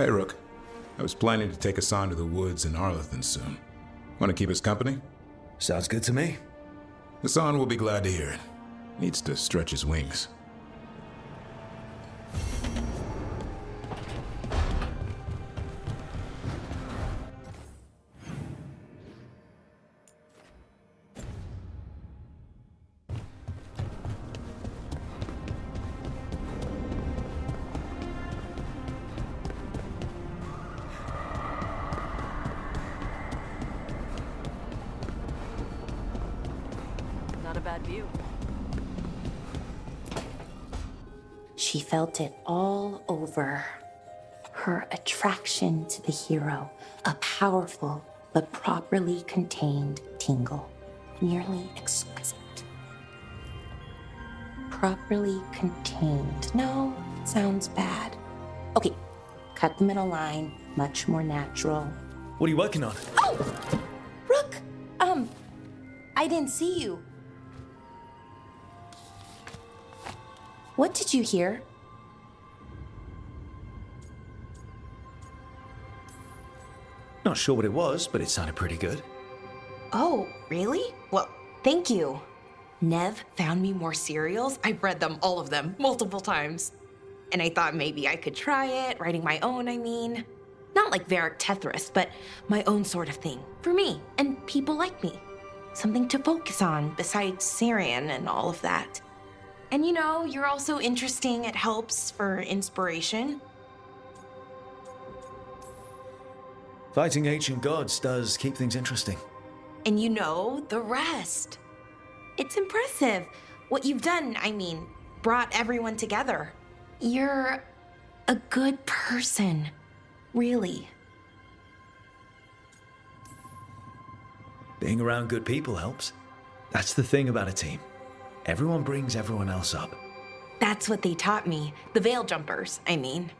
Hey, Rook. I was planning to take Hassan to the woods in Arlington soon. Want to keep us company? Sounds good to me. Hassan will be glad to hear it. Needs to stretch his wings. Not a bad view. She felt it all over. Her attraction to the hero, a powerful but properly contained tingle, nearly exquisite. Properly contained. No, sounds bad. Okay, cut the middle line, much more natural. What are you working on? Oh! Rook! I didn't see you. What did you hear? Not sure what it was, but it sounded pretty good. Oh, really? Well, thank you. Nev found me more serials. I've read them, all of them, multiple times. And I thought maybe I could try it, writing my own, I mean. Not like Varric Tethrist, but my own sort of thing. For me, and people like me. Something to focus on besides Syrian and all of that. And you know, you're also interesting. It helps for inspiration. Fighting ancient gods does keep things interesting. And you know the rest. It's impressive what you've done, I mean, brought everyone together. You're a good person, really. Being around good people helps. That's the thing about a team. Everyone brings everyone else up. That's what they taught me, the Veil Jumpers, I mean.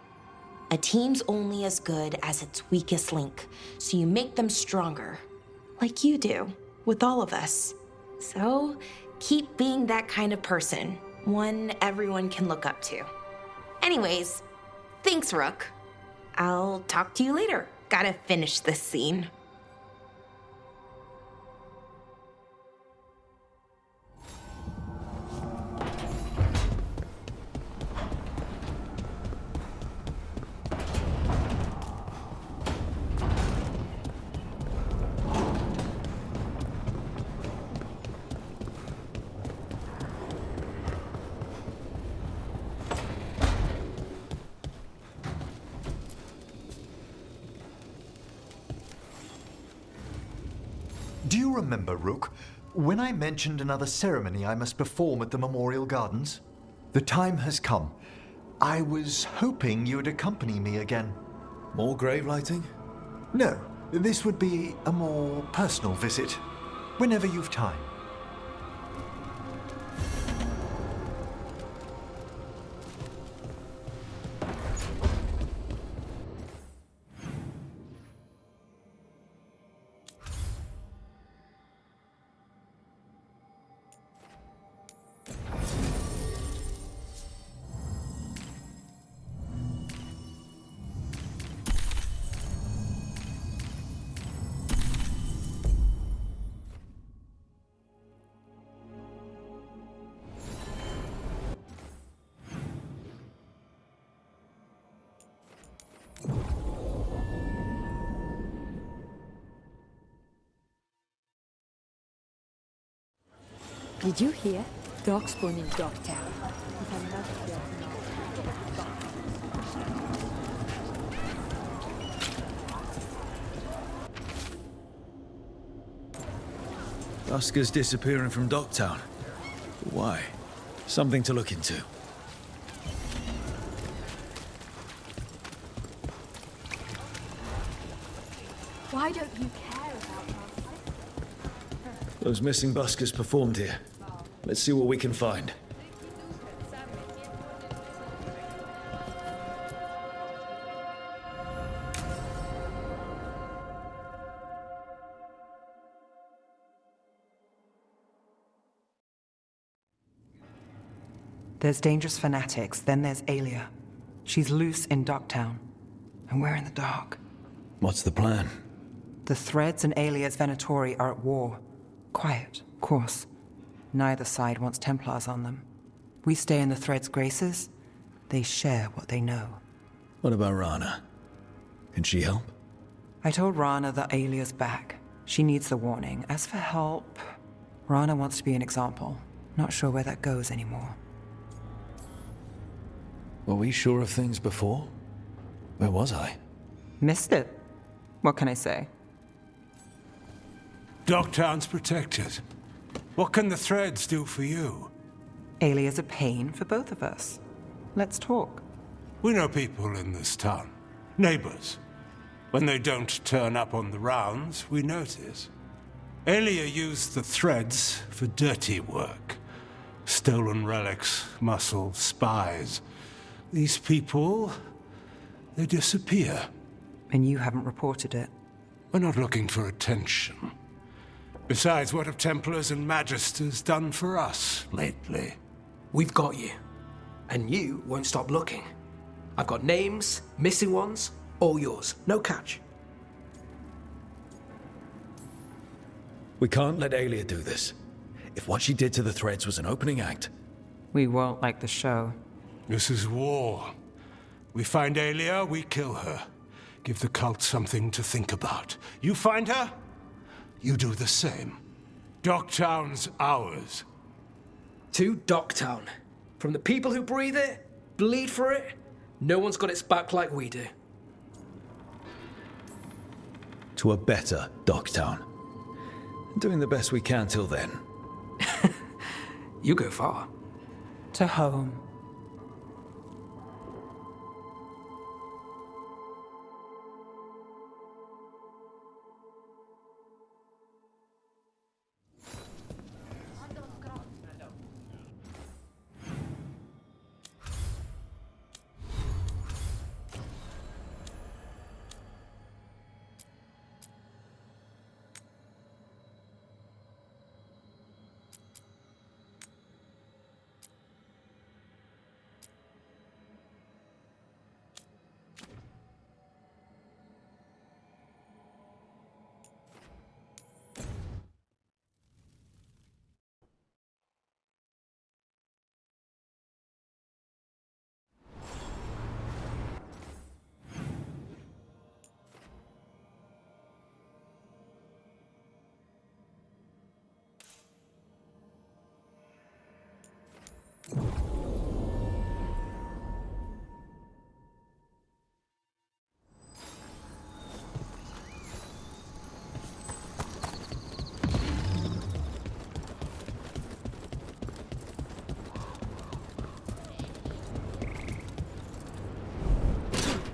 A team's only as good as its weakest link, so you make them stronger. Like you do, with all of us. So, keep being that kind of person, one everyone can look up to. Anyways, thanks, Rook. I'll talk to you later. Gotta finish this scene. Do you remember, Rook, when I mentioned another ceremony I must perform at the Memorial Gardens? The time has come. I was hoping you'd accompany me again. More grave lighting? No, this would be a more personal visit, whenever you've time. Did you hear? Darkspawn in Darktown. Oscar's disappearing from Docktown. Why? Something to look into. Why don't you care about us? Those missing buskers performed here. Let's see what we can find. There's dangerous fanatics, then there's Alia. She's loose in Docktown. and we're in the dark. What's the plan? The Threads and alias Venatori are at war. Quiet, of course. Neither side wants Templars on them. We stay in the Threads' graces. They share what they know. What about Rana? Can she help? I told Rana that Alia's back. She needs the warning. As for help, Rana wants to be an example. Not sure where that goes anymore. Were we sure of things before? Where was I? Missed it. What can I say? Dogtown's protected. What can the Threads do for you? Alia's a pain for both of us. Let's talk. We know people in this town. Neighbors. When they don't turn up on the rounds, we notice. Alia used the Threads for dirty work. Stolen relics, muscle, spies. These people, they disappear. And you haven't reported it. We're not looking for attention. Besides, what have Templars and Magisters done for us lately? We've got you. And you won't stop looking. I've got names, missing ones, all yours. No catch. We can't let Alia do this. If what she did to the Threads was an opening act... We won't like the show. This is war. We find Alia, we kill her. Give the cult something to think about. You find her, you do the same. Dogtown's ours. To Dogtown. From the people who breathe it, bleed for it, no one's got its back like we do. To a better Dogtown. Doing the best we can till then. You go far. To home.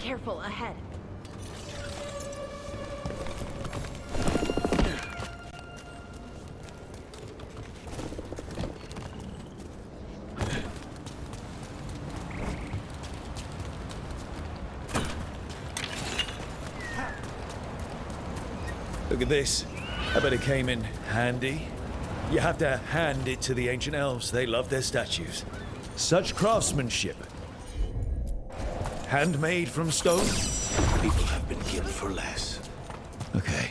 Careful, ahead. Look at this. I bet it came in handy. You have to hand it to the ancient elves. They love their statues. Such craftsmanship. Handmade from stone? People have been killed for less. Okay.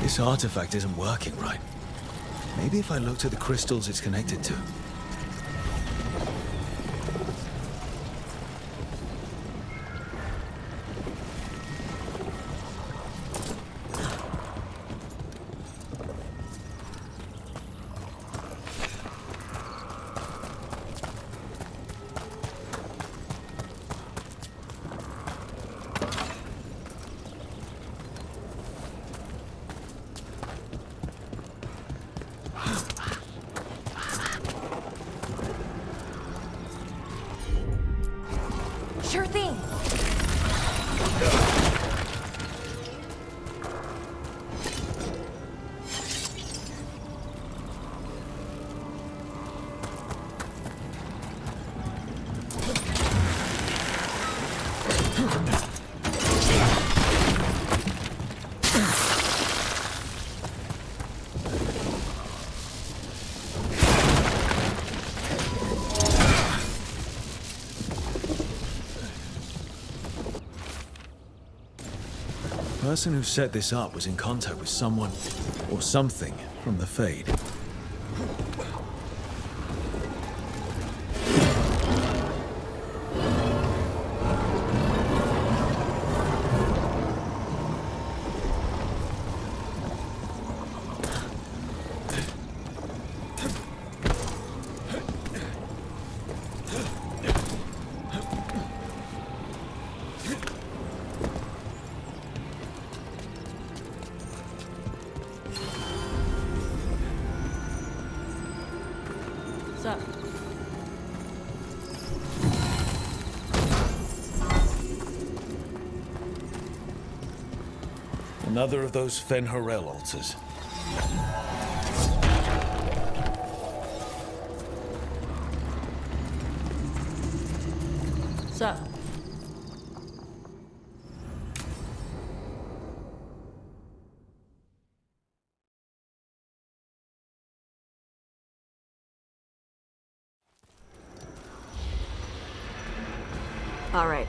This artifact isn't working right. Maybe if I look to the crystals it's connected to. person who set this up was in contact with someone or something from the Fade. So, Another of those Fen'Harel altars. so. All right.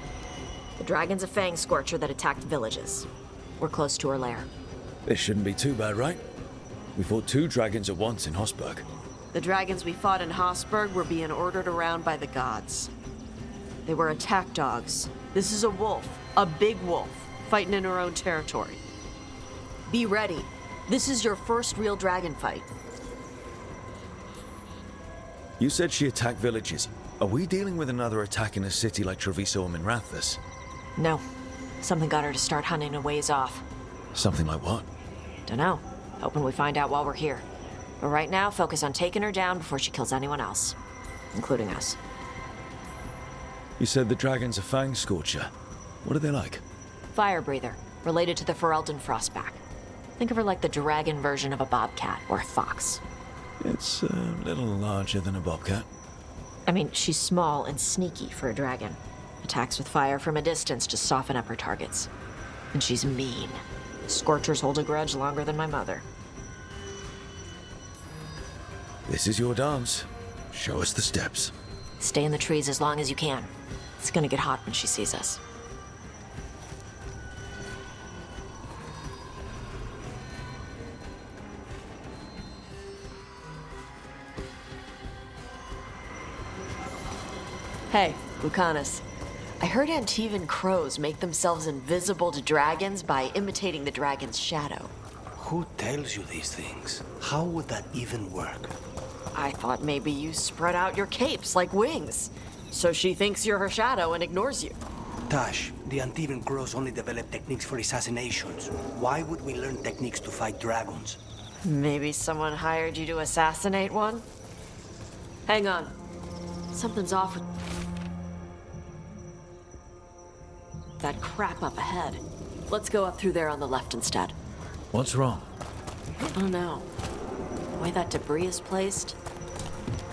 The dragon's a fang scorcher that attacked villages. We're close to her lair. This shouldn't be too bad, right? We fought 2 dragons at once in Hosberg. The dragons we fought in Hosberg were being ordered around by the gods. They were attack dogs. This is a wolf, a big wolf, fighting in her own territory. Be ready. This is your first real dragon fight. You said she attacked villages. Are we dealing with another attack in a city like Treviso and Minrathous? No. Something got her to start hunting a ways off. Something like what? Dunno. Hoping we find out while we're here. But right now, focus on taking her down before she kills anyone else. Including us. You said the dragon's a fang scorcher. What are they like? Fire breather. Related to the Ferelden Frostback. Think of her like the dragon version of a bobcat or a fox. It's a little larger than a bobcat. I mean, she's small and sneaky for a dragon. Attacks with fire from a distance to soften up her targets. And she's mean. Scorchers hold a grudge longer than my mother. This is your dance. Show us the steps. Stay in the trees as long as you can. It's gonna get hot when she sees us. Hey, Lucanus. I heard Antivan crows make themselves invisible to dragons by imitating the dragon's shadow. Who tells you these things? How would that even work? I thought maybe you spread out your capes like wings, so she thinks you're her shadow and ignores you. Tash, the Antivan crows only develop techniques for assassinations. Why would we learn techniques to fight dragons? Maybe someone hired you to assassinate one? Hang on. Something's off with that crap up ahead. Let's go up through there on the left instead. What's wrong? Oh no. The way that debris is placed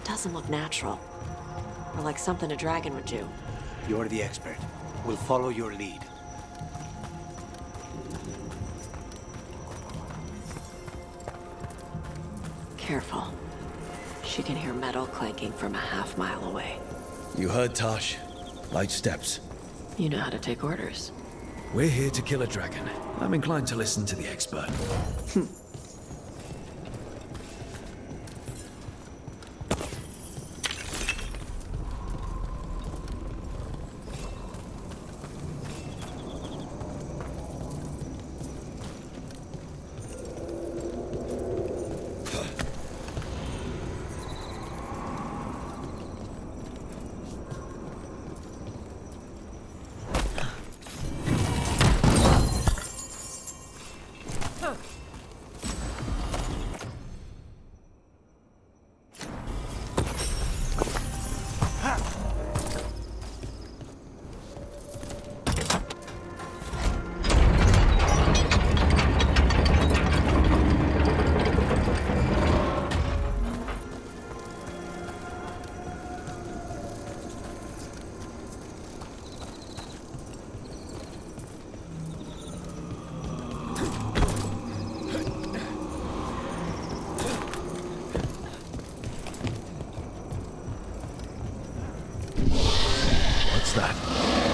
doesn't look natural. Or like something a dragon would do. You're the expert. We'll follow your lead. Careful. She can hear metal clanking from a half-mile away. You heard Tosh. Light steps. You know how to take orders. We're here to kill a dragon. I'm inclined to listen to the expert.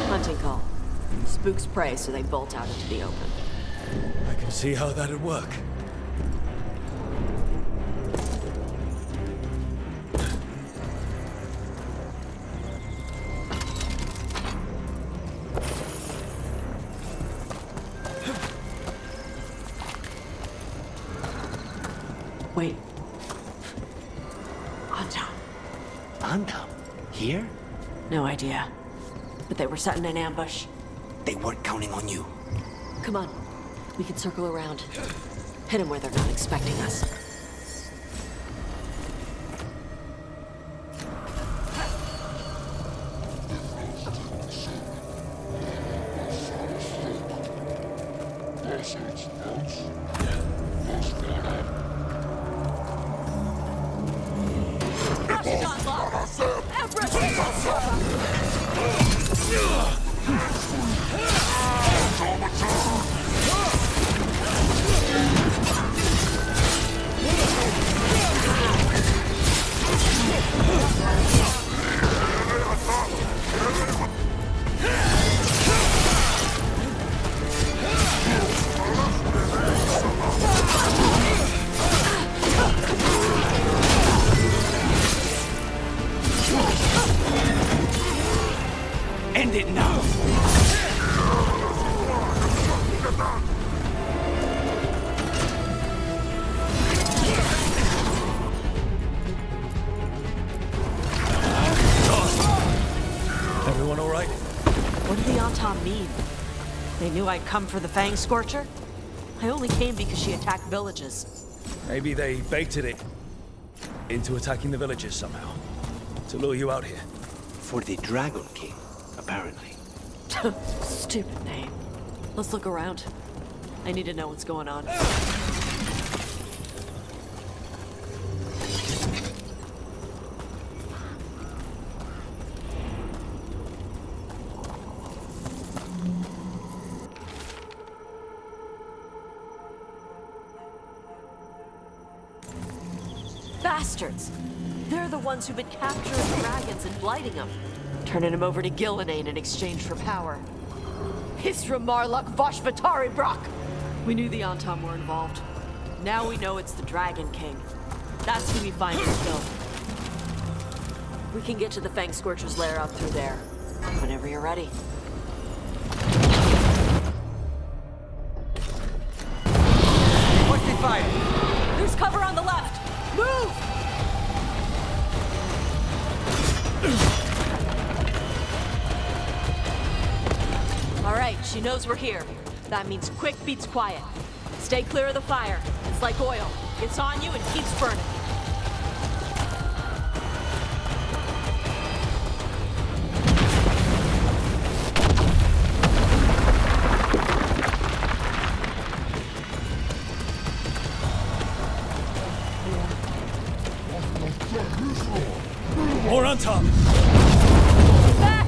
Hunting call. Spooks prey, so they bolt out into the open. I can see how that'd work. Wait. Anton. Anton? Here? No idea. But they were setting an ambush. They weren't counting on you. Come on. We can circle around. Hit them where they're not expecting us. End it now! Everyone all right? What did the Anton mean? They knew I'd come for the Fang Scorcher? I only came because she attacked villages. Maybe they baited it into attacking the villages somehow. To lure you out here. For the Dragon King, apparently. Stupid name. Let's look around. I need to know what's going on. Bastards! They're the ones who've been capturing dragons and blighting them. Turning them over to Gillinane in exchange for power. Hisra Marluk Voshvatari Brock! We knew the Anton were involved. Now we know it's the Dragon King. That's who we find and kill. We can get to the Fang Scorcher's lair up through there. Whenever you're ready. What's the fire? There's cover on the left! Move! All right, she knows we're here. That means quick beats quiet. Stay clear of the fire. It's like oil. It's on you and keeps burning. More on top! Back!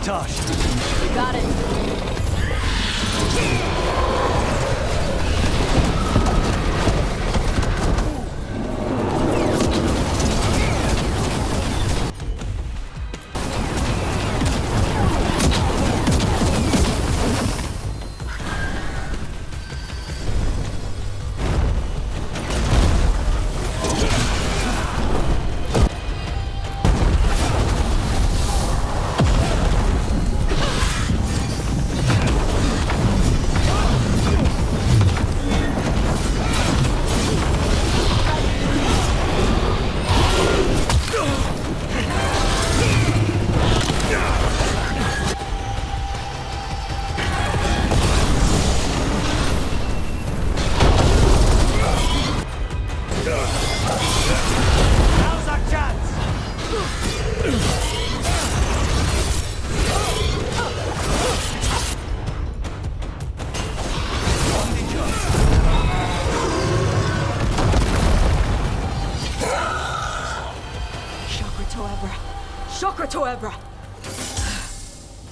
sabotage. We got it.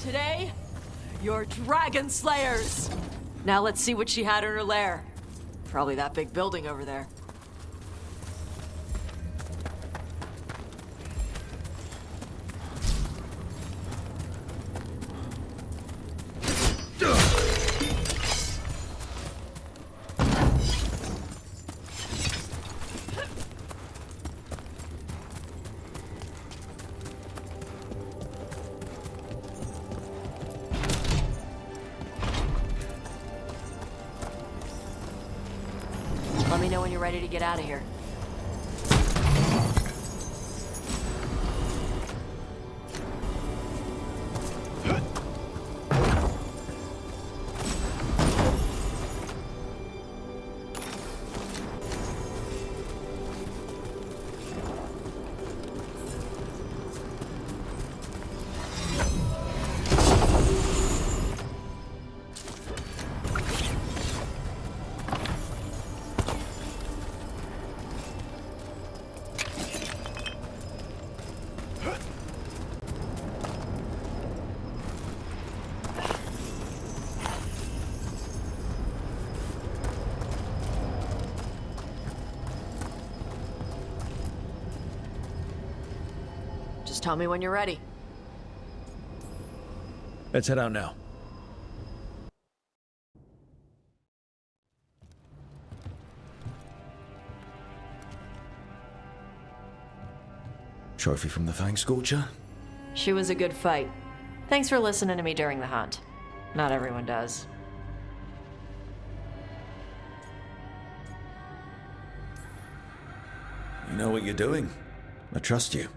Today, you're Dragon Slayers. Now let's see what she had in her lair. Probably that big building over there. Let me know when you're ready to get out of here. Just tell me when you're ready. Let's head out now. Trophy from the Fang Scorcher? She was a good fight. Thanks for listening to me during the hunt. Not everyone does. You know what you're doing. I trust you.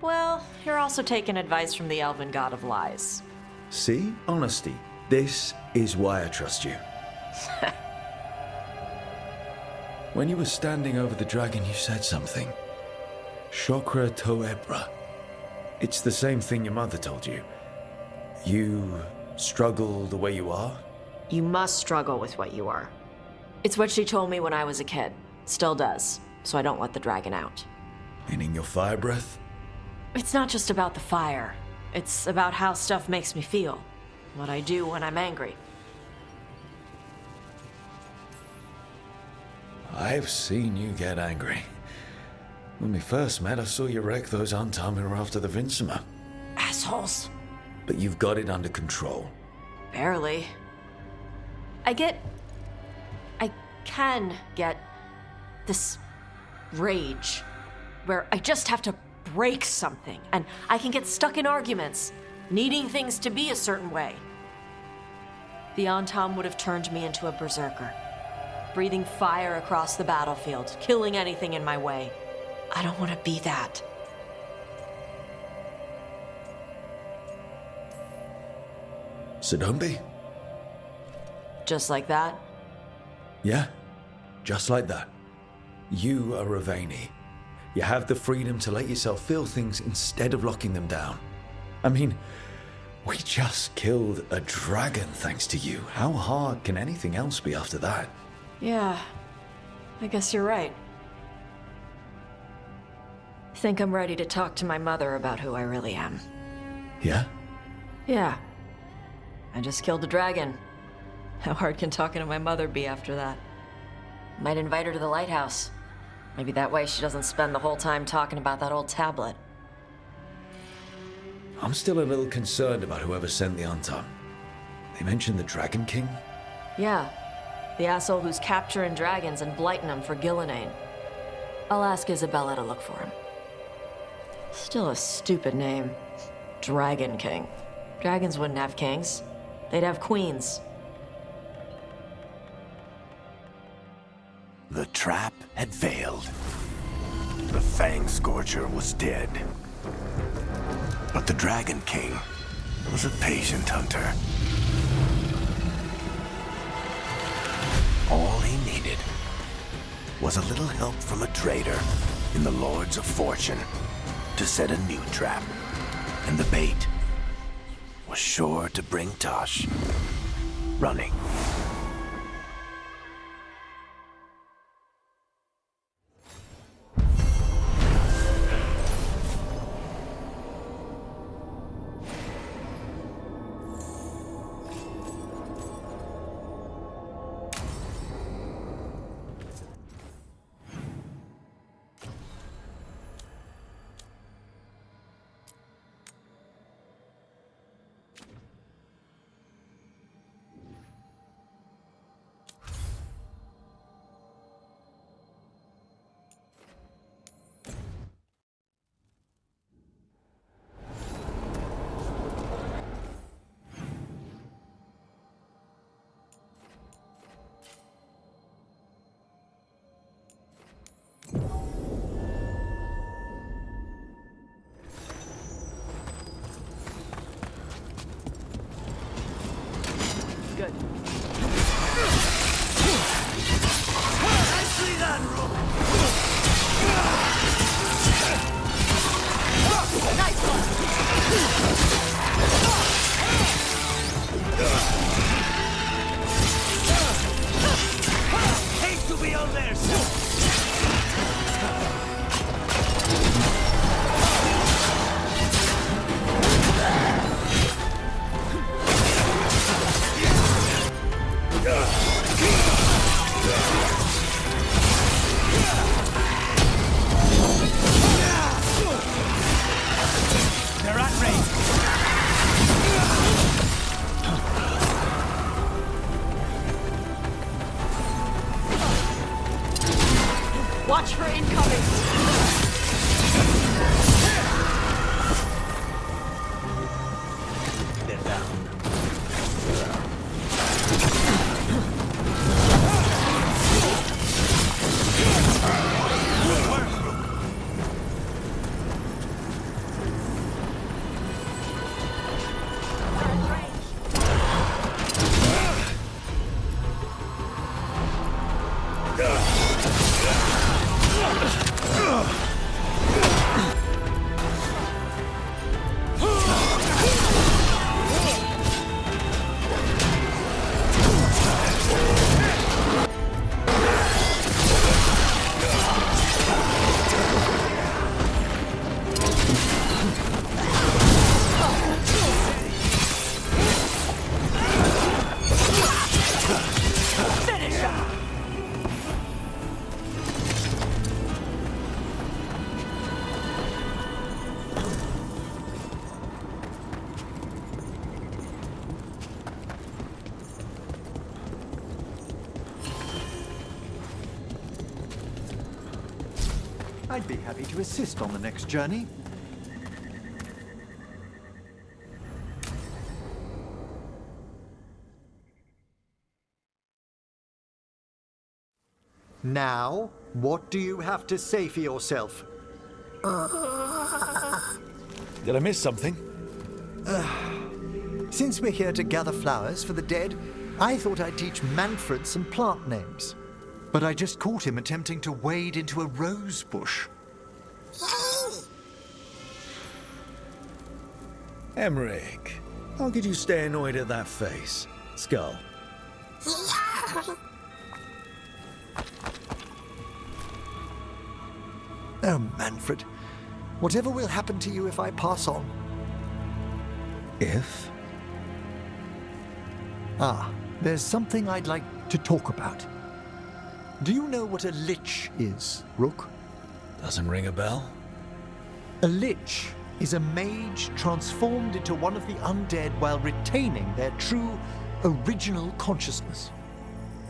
Well, you're also taking advice from the elven god of lies. See? Honesty. This is why I trust you. When you were standing over the dragon, you said something. Chakra Toebra. It's the same thing your mother told you. You struggle the way you are? You must struggle with what you are. It's what she told me when I was a kid. Still does, so I don't let the dragon out. Meaning your fire breath? It's not just about the fire. It's about how stuff makes me feel. What I do when I'm angry. I've seen you get angry. When we first met, I saw you wreck those Antamir after the Vincima. Assholes. But you've got it under control. Barely. I can get this rage where I just have to break something, and I can get stuck in arguments, needing things to be a certain way. The Antam would have turned me into a berserker, breathing fire across the battlefield, killing anything in my way. I don't want to be that. So don't be. Just like that? Yeah, just like that. You are a Vaini. You have the freedom to let yourself feel things instead of locking them down. I mean, we just killed a dragon thanks to you. How hard can anything else be after that? Yeah, I guess you're right. Think I'm ready to talk to my mother about who I really am. Yeah? Yeah. I just killed a dragon. How hard can talking to my mother be after that? Might invite her to the lighthouse. Maybe that way she doesn't spend the whole time talking about that old tablet. I'm still a little concerned about whoever sent the Anton. They mentioned the Dragon King? Yeah. The asshole who's capturing dragons and blighting them for Gillinane. I'll ask Isabella to look for him. Still a stupid name. Dragon King. Dragons wouldn't have kings. They'd have queens. The trap had failed. The Fang Scorcher was dead. But the Dragon King was a patient hunter. All he needed was a little help from a trader in the Lords of Fortune to set a new trap. And the bait was sure to bring Tosh running. Good. Nicely done, Rook. Nice one! Hate to be on their side. They're at range. Watch for incoming! They're down. I'd be happy to assist on the next journey. Now, what do you have to say for yourself? Did I miss something? Since we're here to gather flowers for the dead, I thought I'd teach Manfred some plant names. But I just caught him attempting to wade into a rose bush. Emmerich, how could you stay annoyed at that face? Skull. Oh, Manfred. Whatever will happen to you if I pass on? If? There's something I'd like to talk about. Do you know what a lich is, Rook? Doesn't ring a bell? A lich is a mage transformed into one of the undead while retaining their true, original consciousness.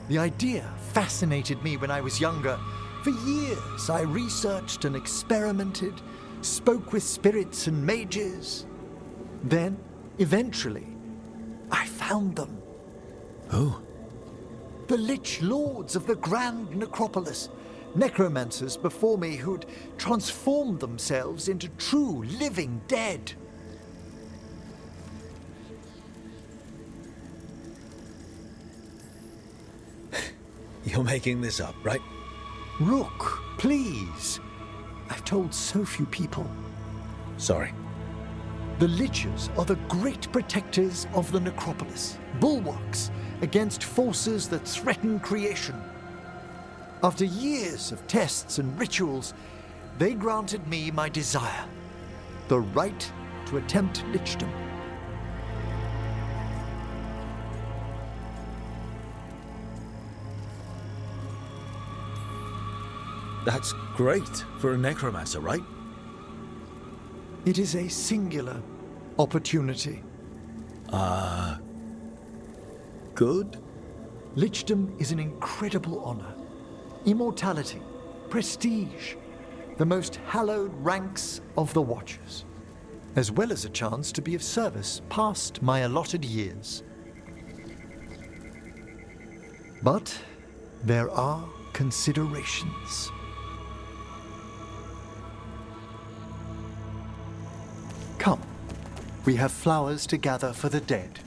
The idea fascinated me when I was younger. For years, I researched and experimented, spoke with spirits and mages. Then, eventually, I found them. Who? The Lich Lords of the Grand Necropolis. Necromancers before me who'd transformed themselves into true living dead. You're making this up, right? Rook, please. I've told so few people. Sorry. The Liches are the great protectors of the Necropolis, bulwarks against forces that threaten creation. After years of tests and rituals, they granted me my desire, the right to attempt lichdom. That's great for a necromancer, right? It is a singular opportunity. Good? Lichdom is an incredible honor. Immortality, prestige, the most hallowed ranks of the Watchers, as well as a chance to be of service past my allotted years. But there are considerations. Come, we have flowers to gather for the dead.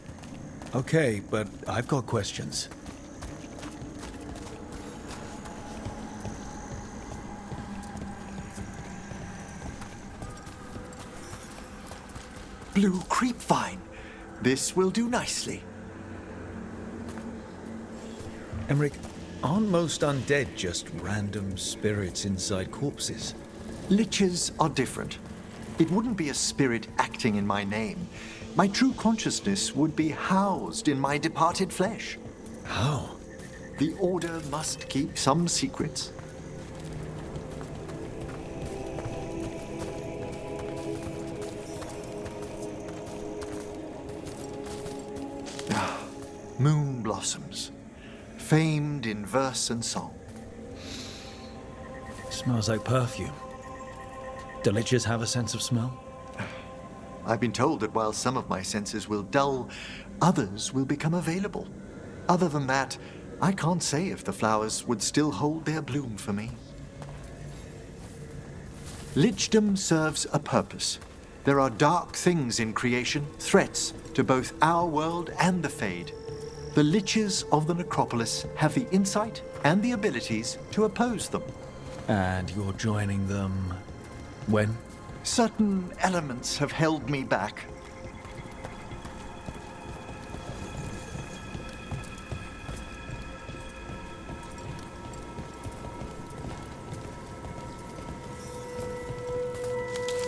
Okay, but I've got questions. Blue creepvine. This will do nicely. Emmerich, aren't most undead just random spirits inside corpses? Liches are different. It wouldn't be a spirit acting in my name. My true consciousness would be housed in my departed flesh. How? The Order must keep some secrets. Moon blossoms, famed in verse and song. Smells like perfume. Do liches have a sense of smell? I've been told that while some of my senses will dull, others will become available. Other than that, I can't say if the flowers would still hold their bloom for me. Lichdom serves a purpose. There are dark things in creation, threats to both our world and the Fade. The Liches of the Necropolis have the insight and the abilities to oppose them. And you're joining them when? Certain elements have held me back.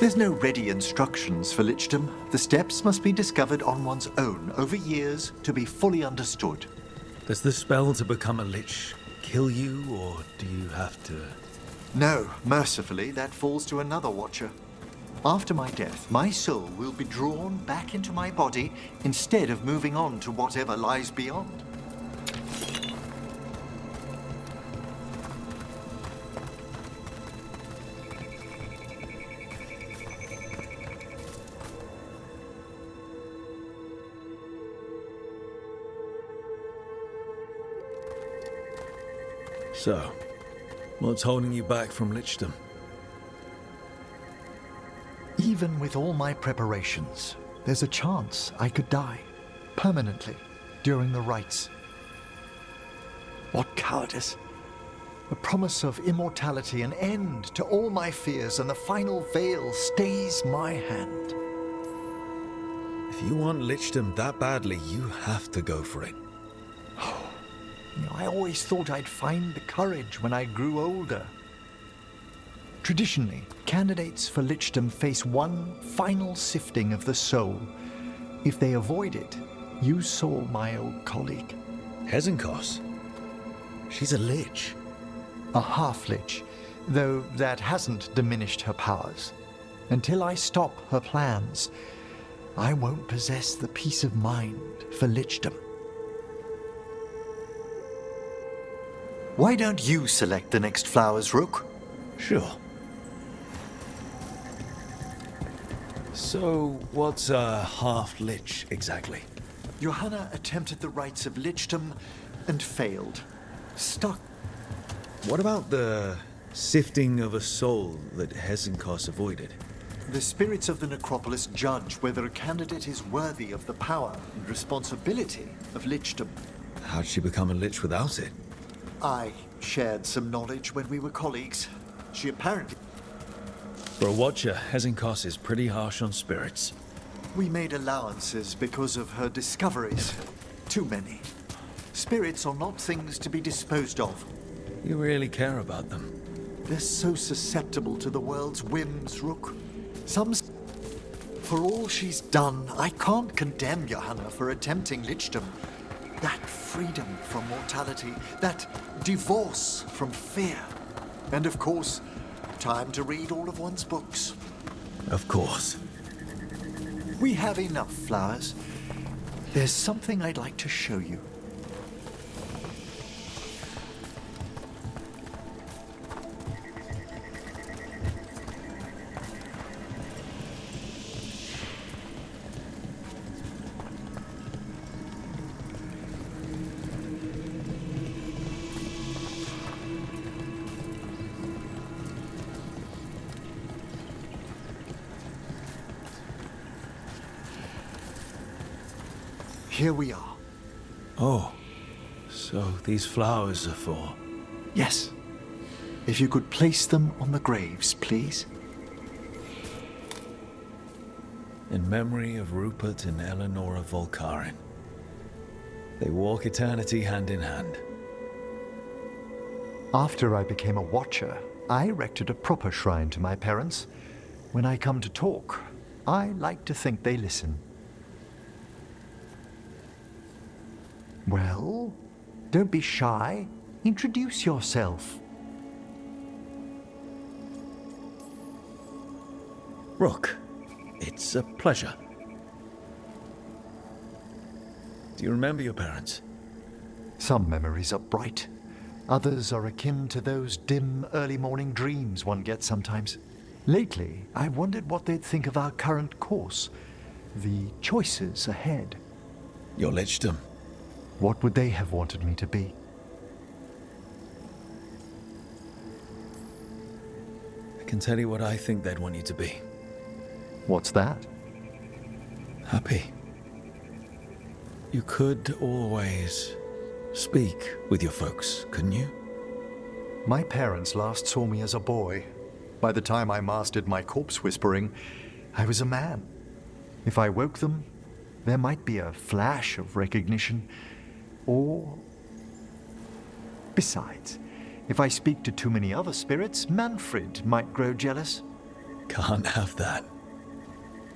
There's no ready instructions for lichdom. The steps must be discovered on one's own over years to be fully understood. Does the spell to become a lich kill you, or do you have to... No, mercifully, that falls to another Watcher. After my death, my soul will be drawn back into my body instead of moving on to whatever lies beyond. So, what's holding you back from lichdom? Even with all my preparations, there's a chance I could die permanently during the rites. What cowardice! The promise of immortality, an end to all my fears, and the final veil stays my hand. If you want lichdom that badly, you have to go for it. I always thought I'd find the courage when I grew older. Traditionally, candidates for lichdom face one final sifting of the soul. If they avoid it, You saw my old colleague. Hezenkos? She's a lich. A half-lich, though that hasn't diminished her powers. Until I stop her plans, I won't possess the peace of mind for lichdom. Why don't you select the next flowers, Rook? Sure. So, what's a half-lich exactly? Johanna attempted the rites of lichdom and failed. Stuck. What about the sifting of a soul that Hezenkos avoided? The spirits of the necropolis judge whether a candidate is worthy of the power and responsibility of lichdom. How'd she become a lich without it? I shared some knowledge when we were colleagues. She apparently... For a watcher, Hezenkos is pretty harsh on spirits. We made allowances because of her discoveries. Too many. Spirits are not things to be disposed of. You really care about them. They're so susceptible to the world's whims, Rook. For all she's done, I can't condemn Johanna for attempting lichdom. That freedom from mortality, that divorce from fear. And of course, time to read all of one's books. Of course. We have enough flowers. There's something I'd like to show you. Here we are. Oh, so these flowers are for... Yes. If you could place them on the graves, please. In memory of Rupert and Eleonora Volkarin. They walk eternity hand in hand. After I became a watcher, I erected a proper shrine to my parents. When I come to talk, I like to think they listen. Well, don't be shy. Introduce yourself. Rook, it's a pleasure. Do you remember your parents? Some memories are bright. Others are akin to those dim early morning dreams one gets sometimes. Lately, I wondered what they'd think of our current course, the choices ahead. Your lichdom. What would they have wanted me to be? I can tell you what I think they'd want you to be. What's that? Happy. You could always speak with your folks, couldn't you? My parents last saw me as a boy. By the time I mastered my corpse whispering, I was a man. If I woke them, there might be a flash of recognition. Or... Besides, if I speak to too many other spirits, Manfred might grow jealous. Can't have that.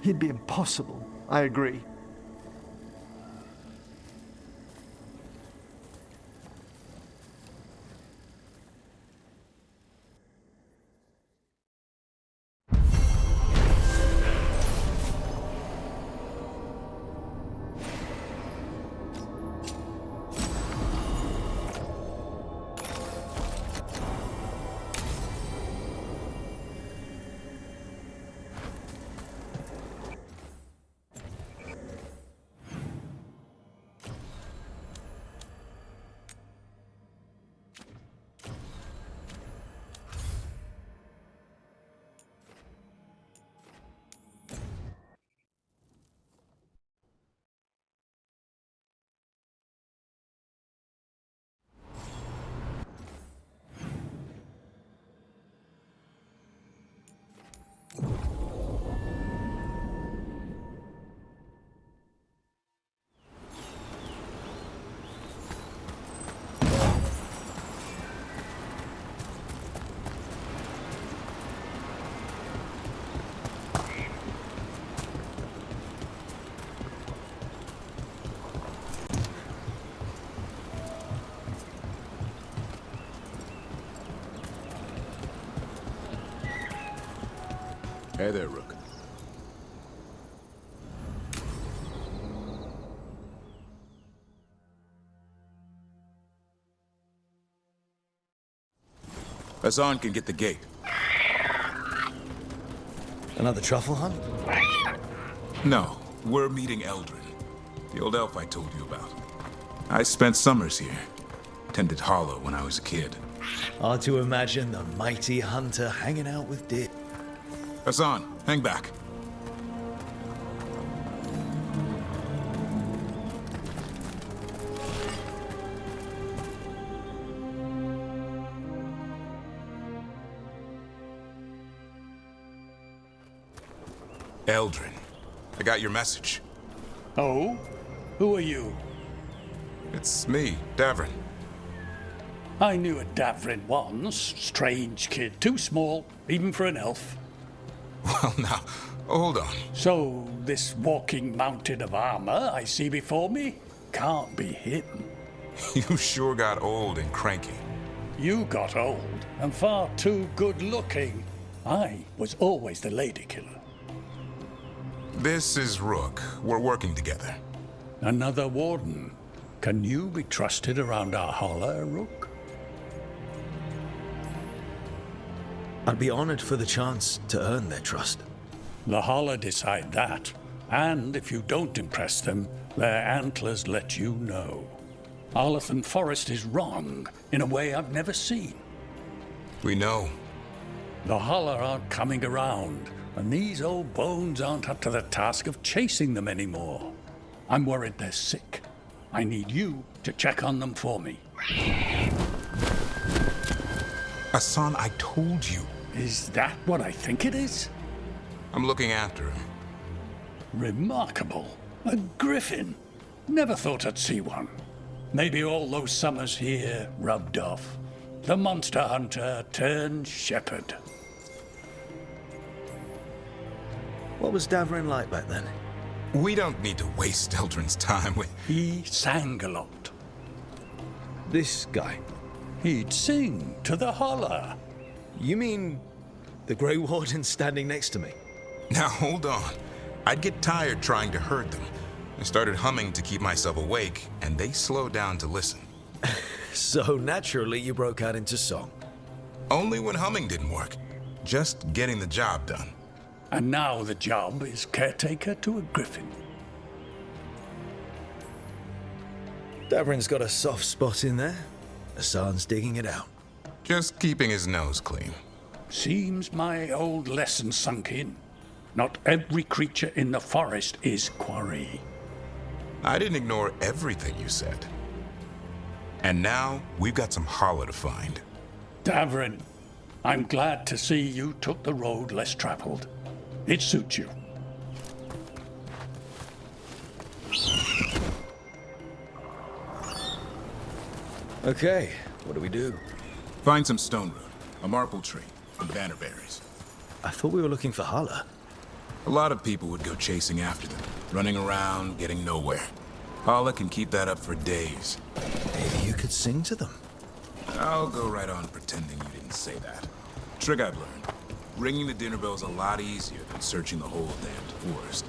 It'd be impossible, I agree. Hey there, Rook. Hassan can get the gate. Another truffle hunt? No, we're meeting Eldrin, the old elf I told you about. I spent summers here. Tended Hollow when I was a kid. Hard to imagine the mighty hunter hanging out with deer. Hassan, hang back. Eldrin, I got your message. Oh? Who are you? It's me, Davrin. I knew a Davrin once. Strange kid. Too small, even for an elf. Well, now, hold on. So, this walking mountain of armor I see before me can't be him. You sure got old and cranky. You got old and far too good looking. I was always the lady killer. This is Rook. We're working together. Another warden. Can you be trusted around our holler, Rook? I'd be honored for the chance to earn their trust. The holler decide that. And if you don't impress them, their antlers let you know. Arlathan Forest is wrong in a way I've never seen. We know. The holler aren't coming around, and these old bones aren't up to the task of chasing them anymore. I'm worried they're sick. I need you to check on them for me. Hassan, I told you. Is that what I think it is? I'm looking after him. Remarkable. A griffin. Never thought I'd see one. Maybe all those summers here rubbed off. The monster hunter turned shepherd. What was Davrin like back then? We don't need to waste Eldrin's time with... He sang a lot. This guy? He'd sing to the holler. You mean the Grey Warden standing next to me? Now, hold on. I'd get tired trying to herd them. I started humming to keep myself awake, and they slowed down to listen. So naturally, you broke out into song. Only when humming didn't work. Just getting the job done. And now the job is caretaker to a griffin. Davrin's got a soft spot in there. Hassan's digging it out. Just keeping his nose clean. Seems my old lesson sunk in. Not every creature in the forest is quarry. I didn't ignore everything you said. And now, we've got some holler to find. Davrin, I'm glad to see you took the road less traveled. It suits you. Okay, what do we do? Find some stone root, a marple tree, and bannerberries. I thought we were looking for holler. A lot of people would go chasing after them, running around, getting nowhere. Holler can keep that up for days. Maybe you could sing to them. I'll go right on pretending you didn't say that. Trick I've learned. Ringing the dinner bell's a lot easier than searching the whole damned forest.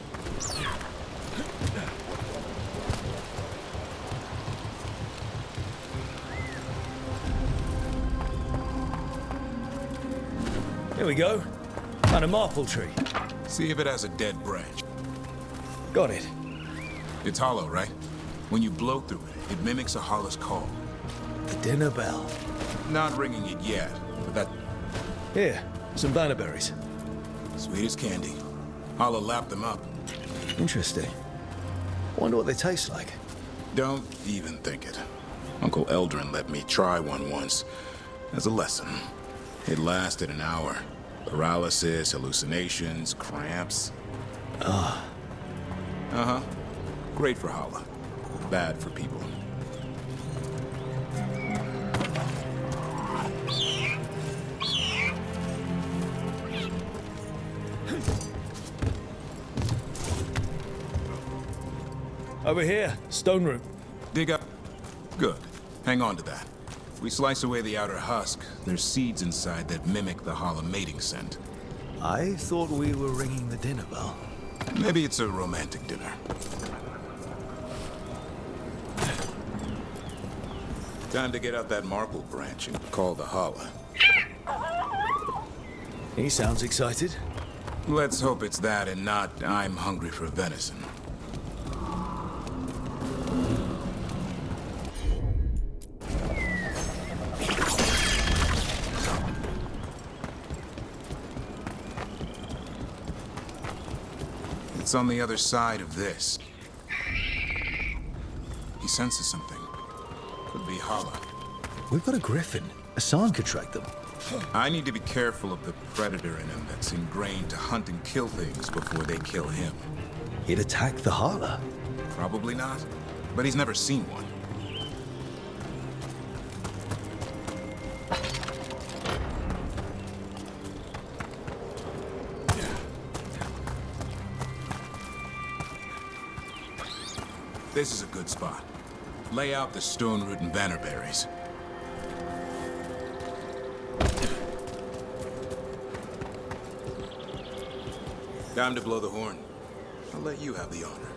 Here we go. Found a marple tree. See if it has a dead branch. Got it. It's hollow, right? When you blow through it, it mimics a holler's call. The dinner bell. Not ringing it yet, but that... Here, some bannerberries. Sweet as candy. Holler lapped them up. Interesting. Wonder what they taste like. Don't even think it. Uncle Eldrin let me try one once as a lesson. It lasted an hour. Paralysis, hallucinations, cramps. Ah. Uh-huh. Great for holler. Bad for people. Over here, stone root. Dig up. Good. Hang on to that. If we slice away the outer husk, there's seeds inside that mimic the holler mating scent. I thought we were ringing the dinner bell. Maybe it's a romantic dinner. Time to get out that marble branch and call the holla. He sounds excited. Let's hope it's that and not I'm hungry for venison. It's on the other side of this. He senses something. Could be holla. We've got a griffin. Hassan could track them. I need to be careful of the predator in him that's ingrained to hunt and kill things before they kill him. He'd attack the holla. Probably not, but he's never seen one. This is a good spot. Lay out the stone root and bannerberries. Time to blow the horn. I'll let you have the honor.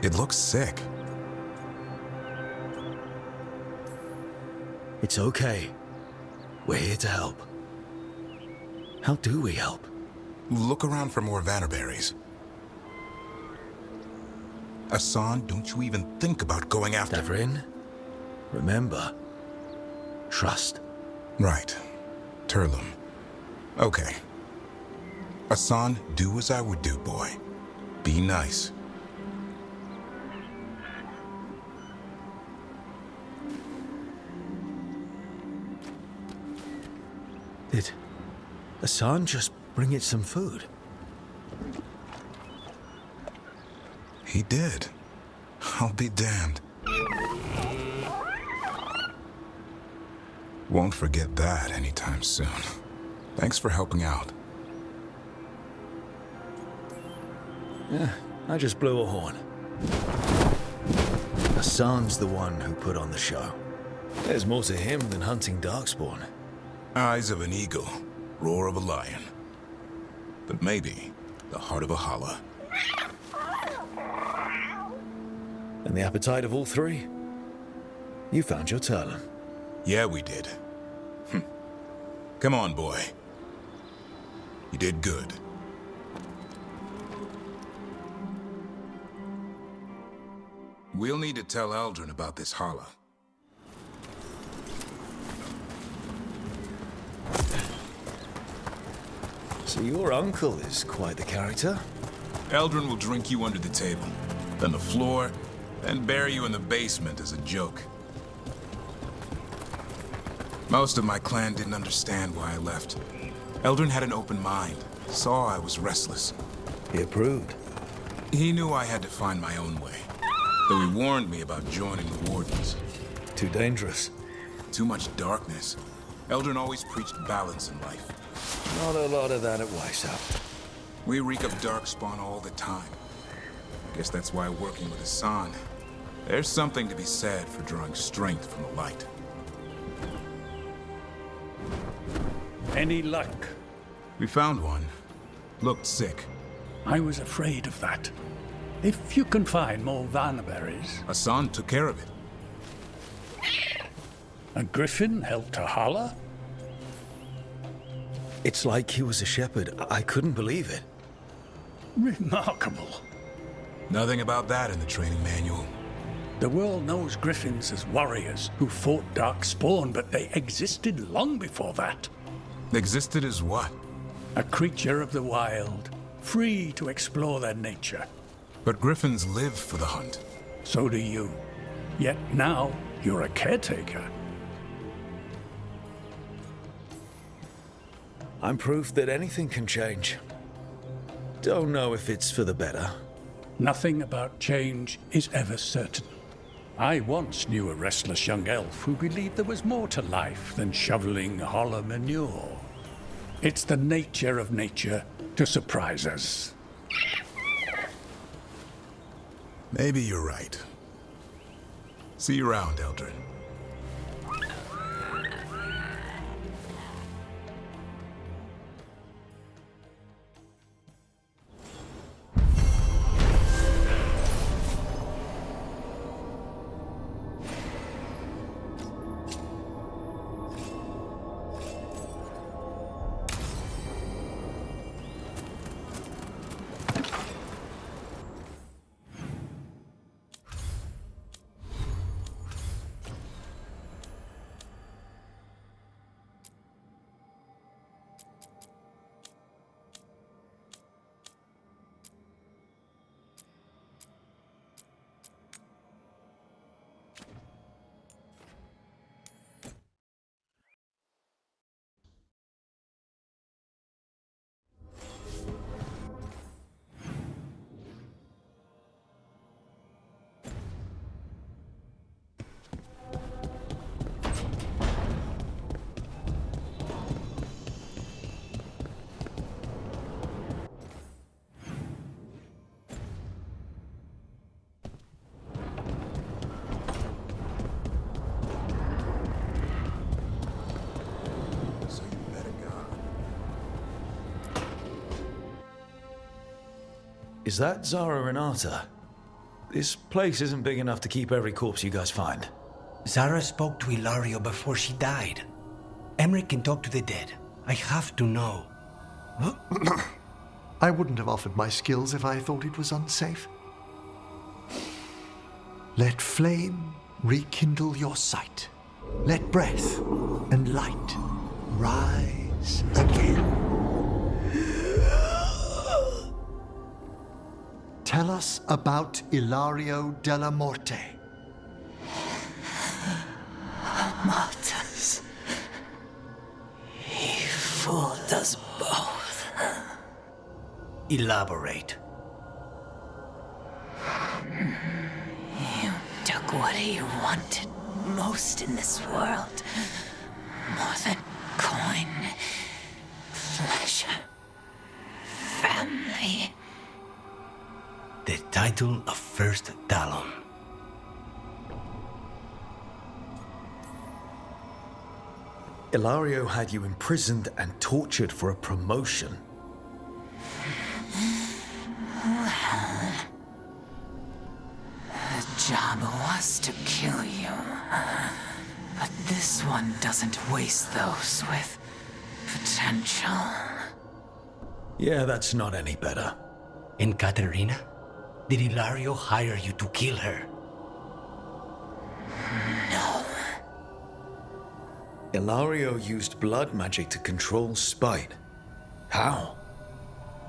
It looks sick. It's okay. We're here to help. How do we help? Look around for more vannerberries. Hassan, don't you even think about going after... Davrin, remember, trust. Right. Turlum. Okay. Hassan, do as I would do, boy. Be nice. Did Hassan just bring it some food? He did. I'll be damned. Won't forget that anytime soon. Thanks for helping out. Yeah, I just blew a horn. Hassan's the one who put on the show. There's more to him than hunting darkspawn. Eyes of an eagle, roar of a lion. But maybe the heart of a holla. And the appetite of all three? You found your Turlum. Yeah, we did. Come on, boy. You did good. We'll need to tell Eldrin about this holla. So your uncle is quite the character. Eldrin will drink you under the table, then the floor, then bury you in the basement as a joke. Most of my clan didn't understand why I left. Eldrin had an open mind, saw I was restless. He approved. He knew I had to find my own way, though he warned me about joining the Wardens. Too dangerous. Too much darkness. Eldrin always preached balance in life. Not a lot of that at Weishaupt. We reek of darkspawn all the time. Guess that's why working with Hassan, there's something to be said for drawing strength from the light. Any luck? We found one. Looked sick. I was afraid of that. If you can find more vanberries. Hassan took care of it. A griffin helped a holla? It's like he was a shepherd. I couldn't believe it. Remarkable. Nothing about that in the training manual. The world knows griffins as warriors who fought darkspawn, but they existed long before that. Existed as what? A creature of the wild, free to explore their nature. But griffins live for the hunt. So do you. Yet now, you're a caretaker. I'm proof that anything can change. Don't know if it's for the better. Nothing about change is ever certain. I once knew a restless young elf who believed there was more to life than shoveling hollow manure. It's the nature of nature to surprise us. Maybe you're right. See you around, Eldrin. Is that Zara Renata? This place isn't big enough to keep every corpse you guys find. Zara spoke to Ilario before she died. Emmerich can talk to the dead. I have to know. I wouldn't have offered my skills if I thought it was unsafe. Let flame rekindle your sight. Let breath and light rise again. Tell us about Ilario della Morte. Martyrs. He fooled us both. Elaborate. You took what he wanted most in this world. More than coin, pleasure, family. The title of First Talon. Ilario had you imprisoned and tortured for a promotion. Well, the job was to kill you. But this one doesn't waste those with potential. Yeah, that's not any better. And Katerina? Did Ilario hire you to kill her? No. Ilario used blood magic to control spite. How?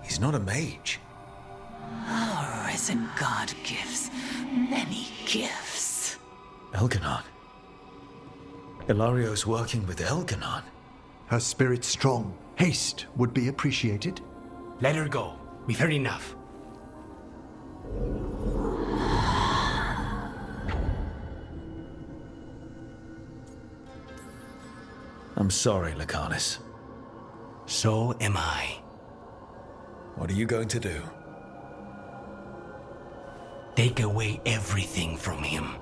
He's not a mage. Our risen god gives many gifts. Elganon. Ilario's working with Elganon. Her spirit's strong. Haste would be appreciated. Let her go. We've heard enough. I'm sorry, Lucanus. So am I. What are you going to do? Take away everything from him.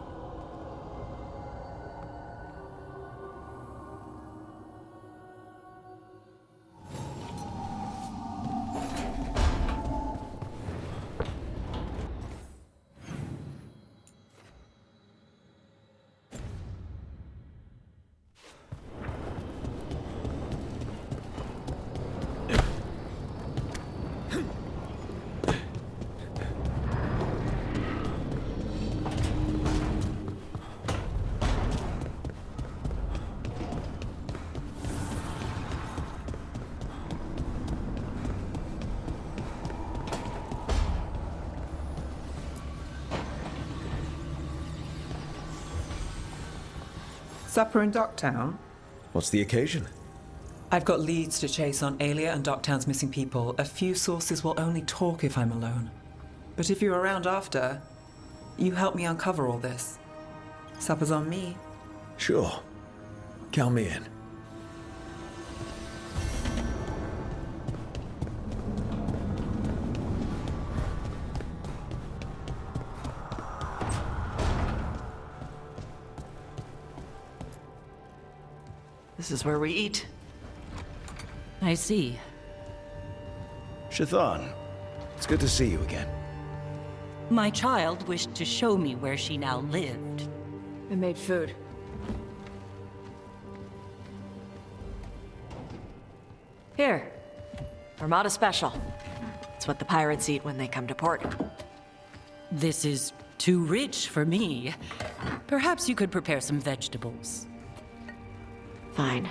Supper in Docktown? What's the occasion? I've got leads to chase on Alia and Docktown's missing people. A few sources will only talk if I'm alone. But if you're around after, you help me uncover all this. Supper's on me. Sure. Count me in. This is where we eat. I see. Shathan, it's good to see you again. My child wished to show me where she now lived. I made food. Here. Armada Special. It's what the pirates eat when they come to port. This is too rich for me. Perhaps you could prepare some vegetables. Fine.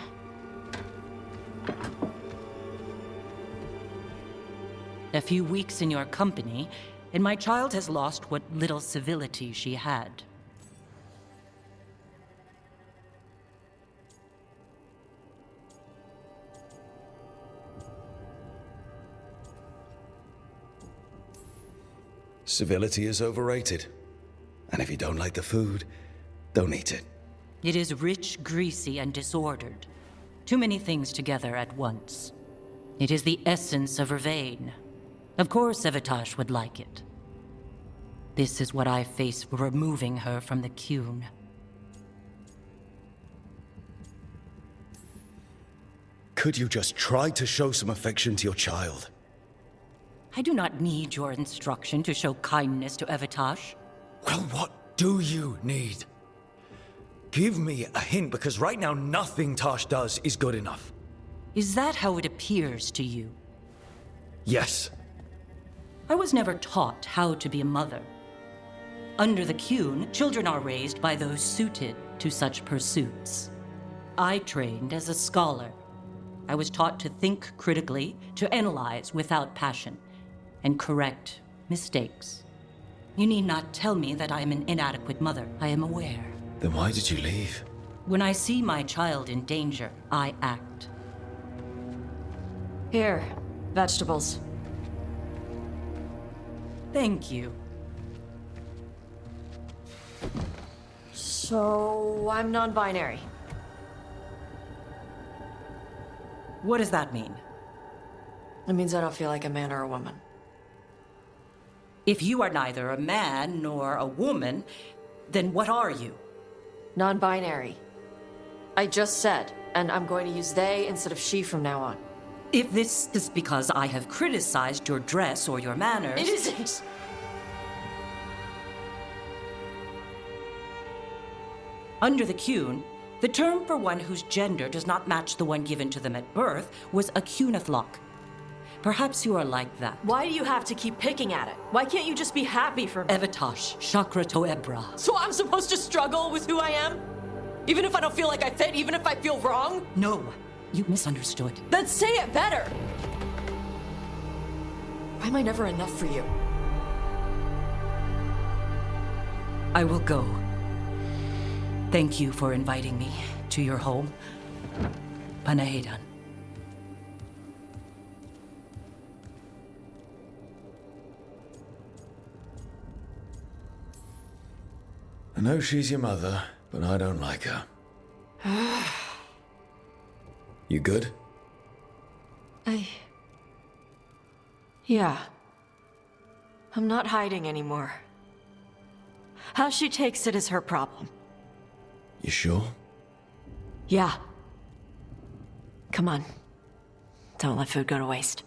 A few weeks in your company, and my child has lost what little civility she had. Civility is overrated. And if you don't like the food, don't eat it. It is rich, greasy, and disordered. Too many things together at once. It is the essence of Vervain. Of course Evitash would like it. This is what I face for removing her from the Qun. Could you just try to show some affection to your child? I do not need your instruction to show kindness to Evitash. Well, what do you need? Give me a hint, because right now nothing Tash does is good enough. Is that how it appears to you? Yes. I was never taught how to be a mother. Under the Qun, children are raised by those suited to such pursuits. I trained as a scholar. I was taught to think critically, to analyze without passion, and correct mistakes. You need not tell me that I am an inadequate mother. I am aware. Then why did you leave? When I see my child in danger, I act. Here, vegetables. Thank you. So, I'm non-binary. What does that mean? It means I don't feel like a man or a woman. If you are neither a man nor a woman, then what are you? Non-binary. I just said, and I'm going to use they instead of she from now on. If this is because I have criticized your dress or your manners... It isn't! Under the Qun, the term for one whose gender does not match the one given to them at birth was a Qunathlok. Perhaps you are like that. Why do you have to keep picking at it? Why can't you just be happy for me? Evitash, Chakra Toebra. So I'm supposed to struggle with who I am? Even if I don't feel like I fit, even if I feel wrong? No, you misunderstood. Then say it better! Why am I never enough for you? I will go. Thank you for inviting me to your home. Panahedan. I know she's your mother, but I don't like her. You good? Yeah. I'm not hiding anymore. How she takes it is her problem. You sure? Yeah. Come on. Don't let food go to waste.